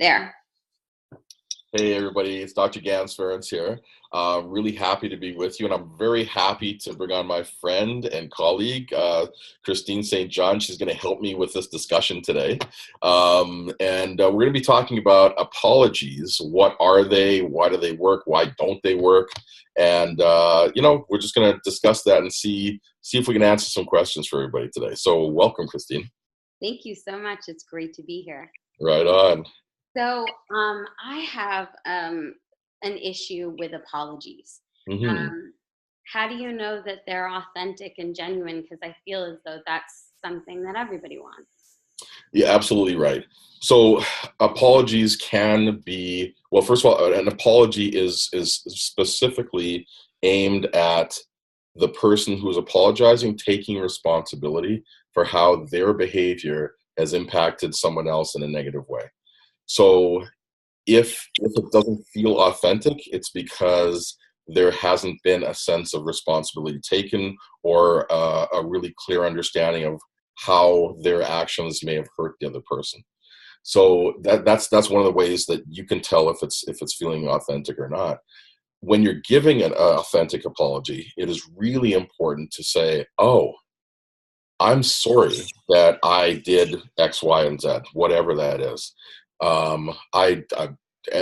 There. Hey everybody, it's Dr. Ganz here. Really happy to be with you, and I'm very happy to bring on my friend and colleague, Christine St. John. She's going to help me with this discussion today. We're going to be talking about apologies. What are they? Why do they work? Why don't they work? And we're just going to discuss that and see if we can answer some questions for everybody today. So welcome, Christine. Thank you so much. It's great to be here. Right on. So I have an issue with apologies. Mm-hmm. How do you know that they're authentic and genuine? Because I feel as though that's something that everybody wants. Yeah, absolutely right. So apologies can be, well, first of all, an apology is specifically aimed at the person who is apologizing taking responsibility for how their behavior has impacted someone else in a negative way. So if it doesn't feel authentic, it's because there hasn't been a sense of responsibility taken or a really clear understanding of how their actions may have hurt the other person. So that's one of the ways that you can tell if it's feeling authentic or not. When you're giving an authentic apology, it is really important to say, "Oh, I'm sorry that I did X, Y, and Z, whatever that is. I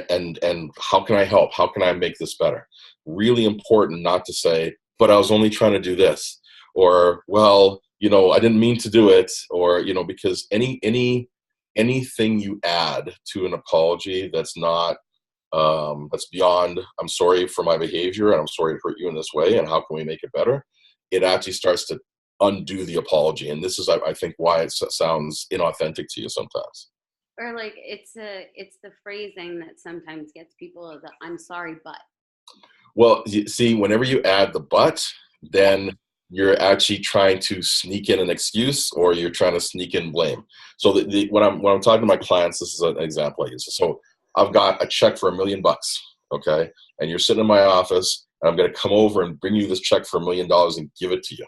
and how can I help? How can I make this better?" Really important not to say, "But I was only trying to do this," or, "Well, I didn't mean to do it," or because anything you add to an apology that's not that's beyond, "I'm sorry for my behavior and I'm sorry to hurt you in this way and how can we make it better," it actually starts to undo the apology. And this is, I think, why it sounds inauthentic to you sometimes. Or like it's the phrasing that sometimes gets people the "I'm sorry, but." Well, you see, whenever you add the "but," Yeah. then you're actually trying to sneak in an excuse or you're trying to sneak in blame. So when I'm talking to my clients, this is an example I use. So I've got a check for $1 million, okay, and you're sitting in my office, and I'm going to come over and bring you this check for $1 million and give it to you.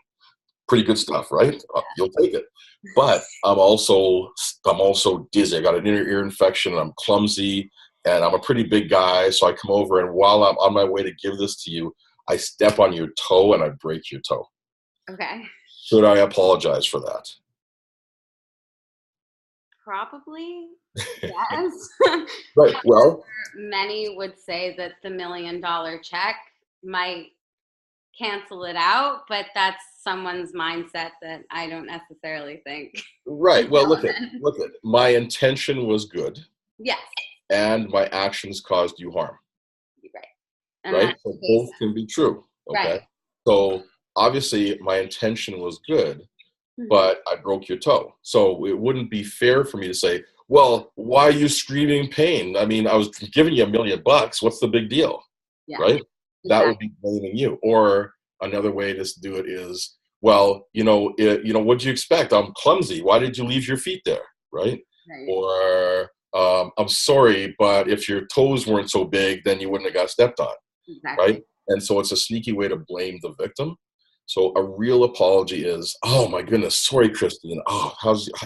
Pretty good stuff, right? You'll take it. But I'm also dizzy. I got an inner ear infection, and I'm clumsy, and I'm a pretty big guy. So I come over, and while I'm on my way to give this to you, I step on your toe and I break your toe. Okay. Should I apologize for that? Probably, yes. Right. Well, Many would say that the $1 million check might cancel it out, but that's someone's mindset that I don't necessarily think is right. Well, relevant. look at my intention was good, Yes, and my actions caused you harm. right. And Right. that's So the case. both can be true. Right. Okay. So obviously my intention was good, Mhm. but I broke your toe. So it wouldn't be fair for me to say, "Well, why are you screaming pain? I mean, I was giving you $1 million. What's the big deal?" Yeah, Right? That would exactly. be blaming you. Or another way to do it is, "Well, what'd you expect? I'm clumsy. Why did you leave your feet there?" Right? Right. Or, "I'm sorry, but if your toes weren't so big, then you wouldn't have got stepped on." Exactly. Right? And so it's a sneaky way to blame the victim. So a real apology is, "Oh my goodness, sorry, Christine. Oh,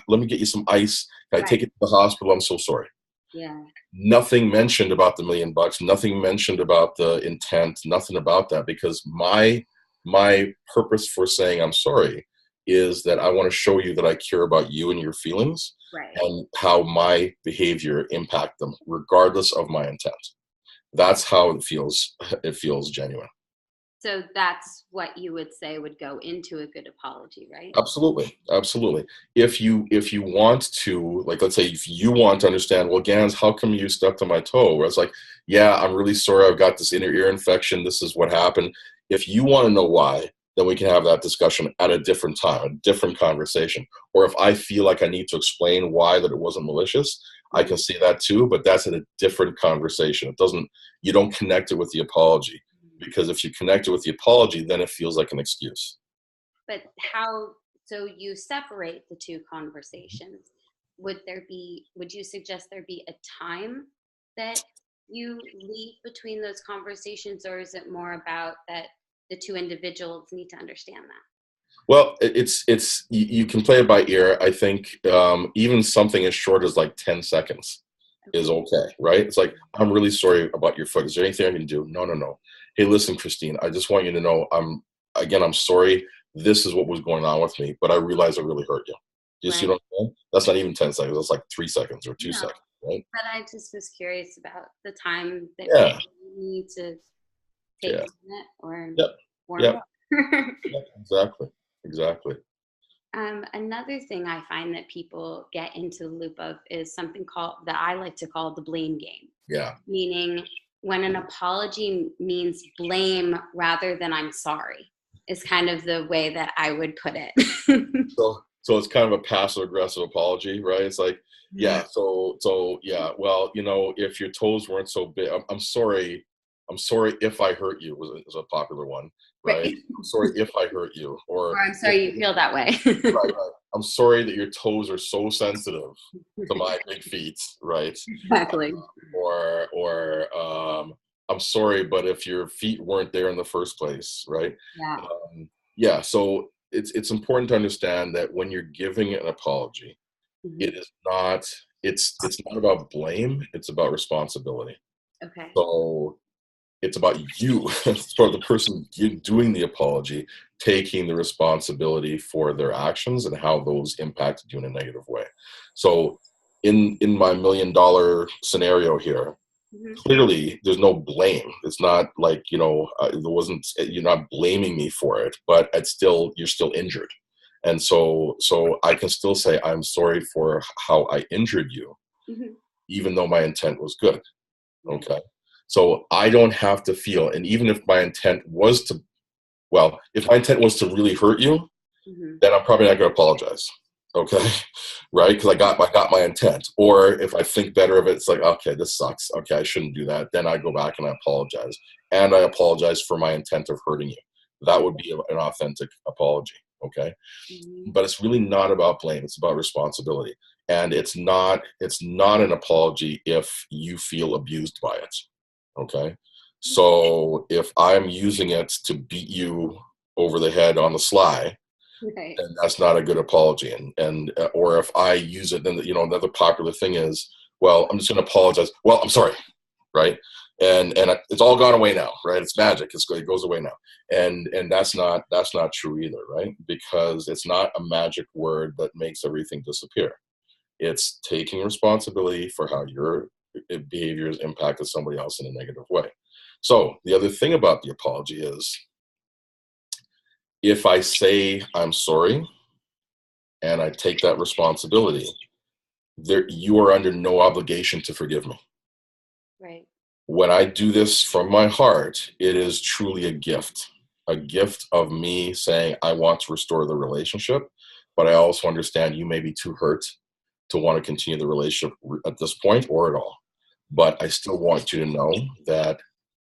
let me get you some ice. Can I Right. take it to the hospital? I'm so sorry." Yeah. Nothing mentioned about the $1 million, nothing mentioned about the intent, nothing about that, because my purpose for saying I'm sorry is that I want to show you that I care about you and your feelings Right. and how my behavior impact them, regardless of my intent. That's how it feels. It feels genuine. So that's what you would say would go into a good apology, right? Absolutely, absolutely. If you want to, like, let's say if you want to understand, "Well, Gans, how come you stepped on my toe?" Where it's like, "Yeah, I'm really sorry. I've got this inner ear infection. This is what happened." If you want to know why, then we can have that discussion at a different time, a different conversation. Or if I feel like I need to explain why that it wasn't malicious, I Mhm. can see that too. But that's in a different conversation. It doesn't. You don't connect it with the apology, because if you connect it with the apology, then it feels like an excuse. But how, so you separate the two conversations. Would you suggest there be a time that you leave between those conversations, or is it more about that the two individuals need to understand that? Well, you can play it by ear. I think even something as short as like 10 seconds is Okay. okay, right? It's like, I'm really sorry about your foot. Is there anything I can do? No, no, no. Hey, listen, Christine, I just want you to know I'm sorry. This is what was going on with me, but I realize I really hurt you. Do you see Right. what I'm saying? That's not even 10 seconds. That's like 3 seconds or two No, seconds, right? but I just was curious about the time that Yeah. you need to take Yeah. a minute or Yep. Yep. more. Yep. Exactly. Exactly. Another thing I find that people get into the loop of is something called that I like to call the blame game, Yeah. meaning when an apology means blame rather than I'm sorry, is kind of the way that I would put it. So it's kind of a passive aggressive apology, right? It's like, yeah, so yeah, well, if your toes weren't so big, I'm sorry. I'm sorry if I hurt you was a popular one, right? Right. I'm sorry if I hurt you, Or or I'm sorry you feel that way. right, right. I'm sorry that your toes are so sensitive to my big feet, right? Exactly. Or I'm sorry, but if your feet weren't there in the first place, right? Yeah. Yeah, so it's important to understand that when you're giving an apology, Mhm. it is not it's not about blame, it's about responsibility. Okay. So it's about you, for the person doing the apology, taking the responsibility for their actions and how those impacted you in a negative way. So in my $1 million scenario here, Mhm. clearly there's no blame. It's not like, there wasn't, you're not blaming me for it, but you're still injured. And so I can still say, I'm sorry for how I injured you, Mhm. even though my intent was good. Right. Okay. So I don't have to feel, and even if my intent was to, well, if my intent was to really hurt you, Mhm. then I'm probably not going to apologize. Okay. Right. Because I got my intent. Or if I think better of it, it's like, okay, this sucks. Okay, I shouldn't do that. Then I go back and I apologize. And I apologize for my intent of hurting you. That would be an authentic apology. Okay. Mhm. But it's really not about blame. It's about responsibility. And it's not an apology if you feel abused by it. Okay. So if I'm using it to beat you over the head on the sly, Right. and that's not a good apology. And or if I use it, then another popular thing is, well, I'm just going to apologize. Well, I'm sorry, right? And it's all gone away now, right? It's magic. It goes away now, and that's not true either, right? Because it's not a magic word that makes everything disappear. It's taking responsibility for how your behaviors impacted somebody else in a negative way. So the other thing about the apology is, if I say I'm sorry and I take that responsibility, you are under no obligation to forgive me. Right. When I do this from my heart, it is truly a gift of me saying, I want to restore the relationship, but I also understand you may be too hurt to want to continue the relationship at this point or at all. But I still want you to know that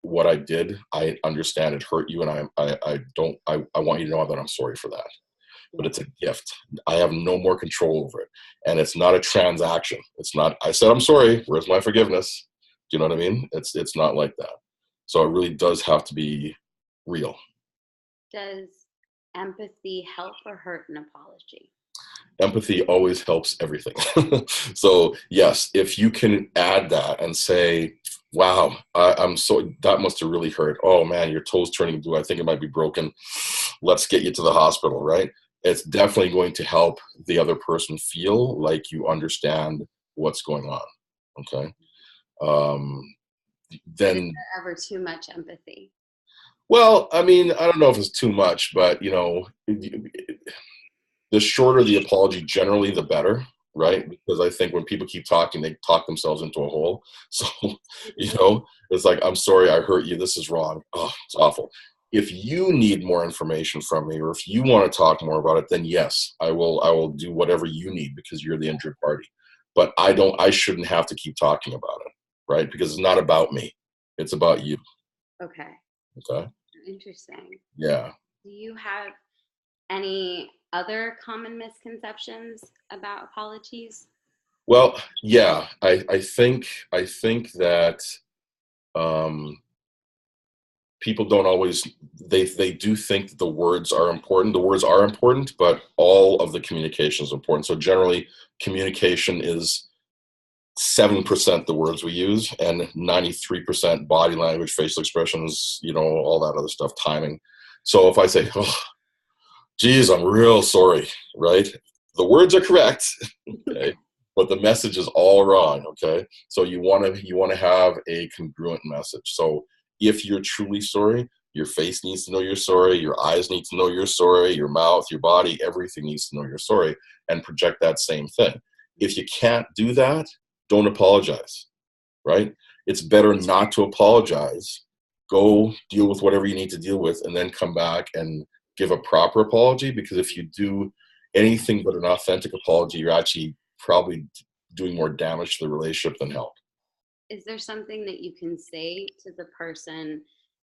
what I did, I understand it hurt you, and I don't, I want you to know that I'm sorry for that. But Yeah. it's a gift. I have no more control over it. And it's not a transaction. It's not, I said, I'm sorry. Where's my forgiveness? Do you know what I mean? It's not like that. So it really does have to be real. Does empathy help or hurt an apology? Empathy always helps everything. So yes, if you can add that and say, wow, I'm so, that must have really hurt. Oh man, your toe's turning blue. I think it might be broken. Let's get you to the hospital, right? It's definitely going to help the other person feel like you understand what's going on. Okay. Um, But is then, there ever too much empathy? well, I mean, I don't know if it's too much, but the shorter the apology, generally the better, Okay. right? Because I think when people keep talking, they talk themselves into a hole. So it's like, I'm sorry I hurt you, this is wrong, oh, it's awful. If you need more information from me, or if you want to talk more about it, then yes, I will do whatever you need, because you're the injured party. But I shouldn't have to keep talking about it, right? Because it's not about me, it's about you. Okay. Okay. Interesting. Yeah. Do you have any other common misconceptions about apologies? Well, yeah, I think that um, people don't always, they do think that the words are important. The words are important, but all of the communication is important. So generally, communication is 7% the words we use, and 93% body language, facial expressions, all that other stuff, timing. So if I say, oh, geez, I'm real sorry, right? The words are correct, okay, but the message is all wrong, okay? So you want to have a congruent message. So if you're truly sorry, your face needs to know you're sorry, your eyes need to know you're sorry, your mouth, your body, everything needs to know you're sorry, and project that same thing. If you can't do that, don't apologize, right? It's better not to apologize. Go deal with whatever you need to deal with, and then come back and give a proper apology, because if you do anything but an authentic apology, you're actually probably doing more damage to the relationship than help. Is there something that you can say to the person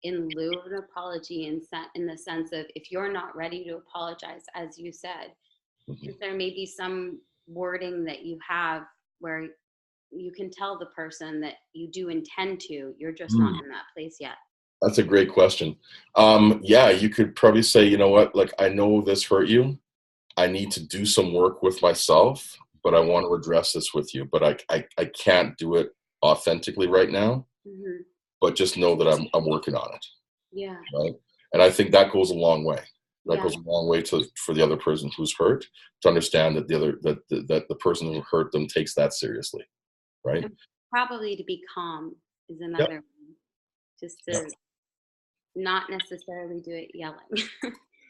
in lieu of an apology, in the sense of, if you're not ready to apologize, as you said, Mm-hmm. is there maybe some wording that you have where you can tell the person that you do intend to, you're just not in that place yet? That's a great question. Yeah, you could probably say, you know what, like, I know this hurt you. I need to do some work with myself, but I want to address this with you. But I can't do it authentically right now. Mm-hmm. But just know that I'm working on it. Yeah. Right. And I think that goes a long way. That Yeah. goes a long way for the other person who's hurt to understand that that the person who hurt them takes that seriously. Right. And probably to be calm is Yep. another one. Just Yep. to not necessarily do it yelling.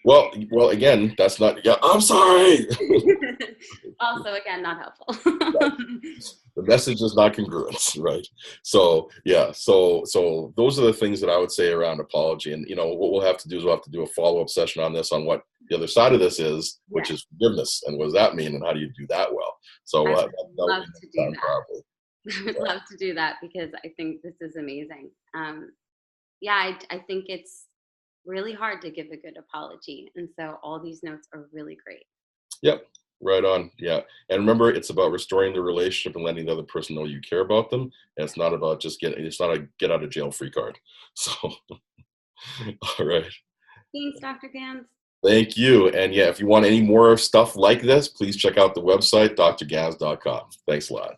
Well, again, that's not. Yeah, I'm sorry. Also, again, not helpful. Right. The message is not congruent, right? So yeah, so those are the things that I would say around apology. And what we'll have to do is we'll have to do a follow-up session on this, on what the other side of this is, Yeah. which is forgiveness, and what does that mean, and how do you do that well? So I we'll would love to do that. probably. I would love to do that, because I think this is amazing. Yeah, I think it's really hard to give a good apology, and so all these notes are really great. Yep. Right on. Yeah. And remember, it's about restoring the relationship and letting the other person know you care about them. And it's not about it's not a get out of jail free card. So, all right. Thanks, Dr. Ganz. Thank you. And yeah, if you want any more stuff like this, please check out the website, drgans.com. Thanks a lot.